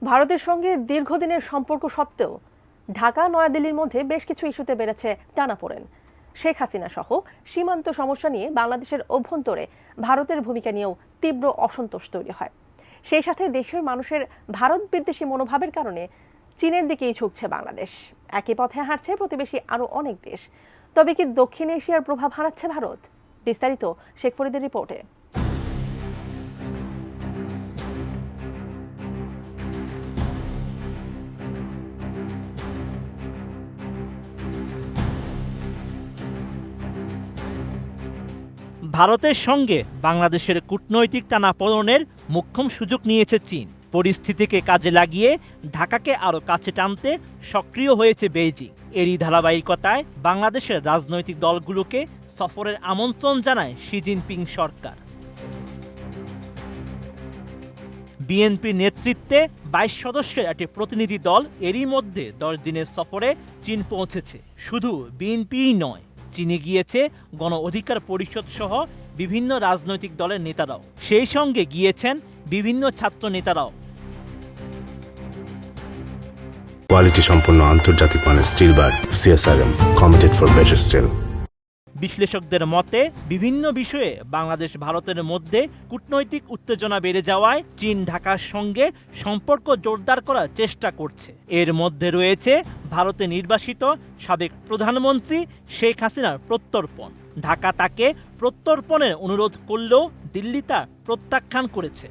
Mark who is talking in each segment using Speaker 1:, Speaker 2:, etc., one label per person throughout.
Speaker 1: ভারতের সঙ্গে দীর্ঘদিনের সম্পর্ক সত্ত্বেও ঢাকা নয়াদিল্লির মধ্যে বেশ কিছু ইস্যুতে বেড়েছে টানাপোড়েন। শেখ হাসিনা সহ সীমান্ত সমস্যা নিয়ে বাংলাদেশের অভ্যন্তরে ভারতের ভূমিকা নিয়েও তীব্র অসন্তোষ তৈরি হয়। সেই সাথে দেশের মানুষের ভারত বিদ্বেষী মনোভাবের কারণে চীনের দিকেই ঝুঁকছে বাংলাদেশ। একই পথে হাঁটছে প্রতিবেশী আরও অনেক দেশ। তবে কি দক্ষিণ এশিয়ার প্রভাব হারাচ্ছে ভারত? বিস্তারিত শেখ ফরিদের রিপোর্টে।
Speaker 2: ভারতের সঙ্গে বাংলাদেশের কূটনৈতিক টানাপোড়েনের মোক্ষম সুযোগ নিয়েছে চীন। পরিস্থিতিকে কাজে লাগিয়ে ঢাকাকে আরও কাছে টানতে সক্রিয় হয়েছে বেইজিং। এরই ধারাবাহিকতায় বাংলাদেশের রাজনৈতিক দলগুলোকে সফরের আমন্ত্রণ জানায় শি জিনপিং সরকার। বিএনপির নেতৃত্বে ২২ সদস্যের একটি প্রতিনিধি দল এরই মধ্যে ১০ দিনের সফরে চীন পৌঁছেছে। শুধু বিএনপিই নয়, চীনে গিয়েছে গণ অধিকার পরিষদ সহ বিভিন্ন রাজনৈতিক দলের নেতারাও। সেই সঙ্গে গিয়েছেন বিভিন্ন ছাত্র নেতারাও।
Speaker 3: কোয়ালিটি সম্পন্ন আন্তর্জাতিক মানের still bar CSRM, committed for better still.
Speaker 2: বিশ্লেষকদের মতে বিভিন্ন বিষয়ে বাংলাদেশ ভারতের মধ্যে কূটনৈতিক উত্তেজনা বেড়ে যাওয়ায় চীন ঢাকার সঙ্গে সম্পর্ক জোরদার করার চেষ্টা করছে। এর মধ্যে রয়েছে ভারতে নির্বাসিত সাবেক প্রধানমন্ত্রী শেখ হাসিনার প্রত্যর্পণ। ঢাকা তাকে প্রত্যর্পণের অনুরোধ করলেও দিল্লি তা প্রত্যাখ্যান করেছে।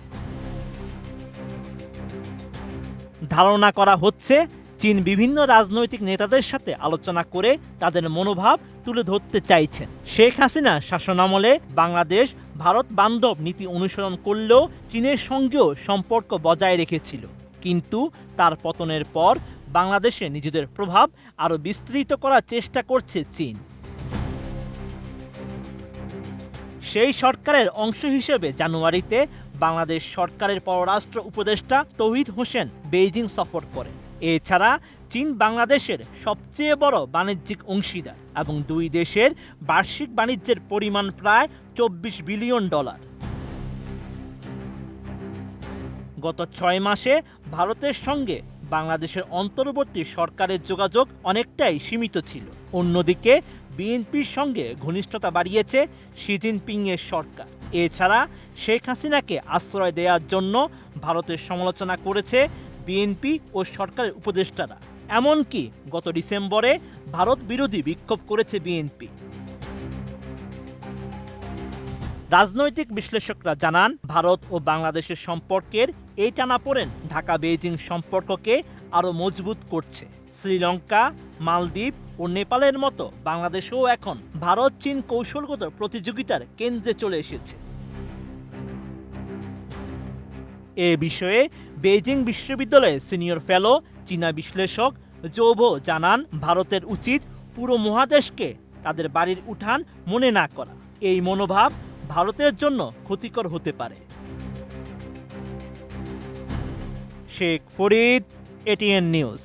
Speaker 2: ধারণা করা হচ্ছে চীন বিভিন্ন রাজনৈতিক নেতাদের সাথে আলোচনা করে তাদের মনোভাব তুলে ধরতে চাইছেন। শেখ হাসিনা শাসনামলে বাংলাদেশ ভারত বান্ধব নীতি অনুসরণ করলেও চীনের সঙ্গেও সম্পর্ক বজায় রেখেছিল। কিন্তু তার পতনের পর বাংলাদেশে নিজেদের প্রভাব আরও বিস্তৃত করার চেষ্টা করছে চীন। সেই সরকারের অংশ হিসেবে জানুয়ারিতে বাংলাদেশ সরকারের পররাষ্ট্র উপদেষ্টা তৌহিদ হোসেন বেইজিং সফর করেন। এছাড়া চীন বাংলাদেশের সবচেয়ে বড় বাণিজ্যিক অংশীদার এবং দুই দেশের বার্ষিক বাণিজ্যের পরিমাণ প্রায় $24 বিলিয়ন। গত ৬ মাসে ভারতের সঙ্গে বাংলাদেশের অন্তর্বর্তী সরকারের যোগাযোগ অনেকটাই সীমিত ছিল। অন্যদিকে বিএনপির সঙ্গে ঘনিষ্ঠতা বাড়িয়েছে শি জিনপিংয়ের সরকার। এছাড়া শেখ হাসিনাকে আশ্রয় দেওয়ার জন্য ভারতের সমালোচনা করেছে বিএনপি ও সরকারের উপদেষ্টারা। এমনকি গত ডিসেম্বরে ভারত বিরোধী বিক্ষোভ করেছে বিএনপি। রাজনৈতিক বিশ্লেষকরা জানান, ভারত ও বাংলাদেশের সম্পর্কের এই টানাপোড়েন ঢাকা বেইজিং সম্পর্ককে আরও মজবুত করছে। শ্রীলঙ্কা, মালদ্বীপ ও নেপালের মতো বাংলাদেশেও এখন ভারত চীন কৌশলগত প্রতিযোগিতার কেন্দ্রে চলে এসেছে। এ বিষয়ে বেইজিং বিশ্ববিদ্যালয়ের সিনিয়র ফেলো চীনা বিশ্লেষক জৌভো জানান, ভারতের উচিত পুরো মহাদেশকে তাদের বাড়ির উঠান মনে না করা। এই মনোভাব ভারতের জন্য ক্ষতিকর হতে পারে। Sheikh Farid, ATN news.